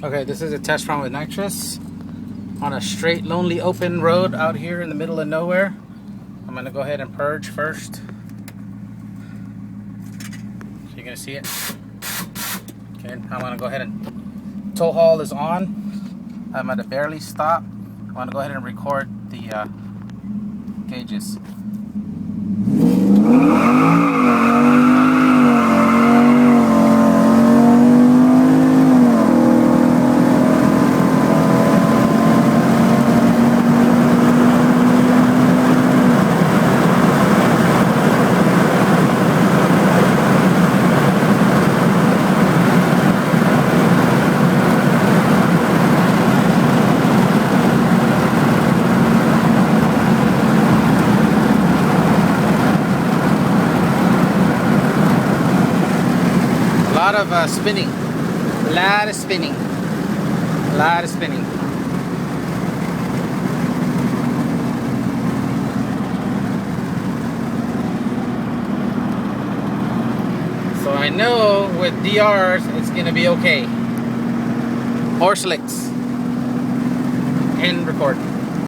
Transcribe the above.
Okay, this is a test run with nitrous on a straight, lonely, open road out here in the middle of nowhere. I'm gonna go ahead and purge first. So you're gonna see it. Okay, I'm gonna go ahead and tow haul is on. I'm at a barely stop. I'm gonna go ahead and record the gauges. A lot of spinning, a lot of spinning, a lot of spinning. So I know with DRs it's gonna be okay. Or slicks. And record.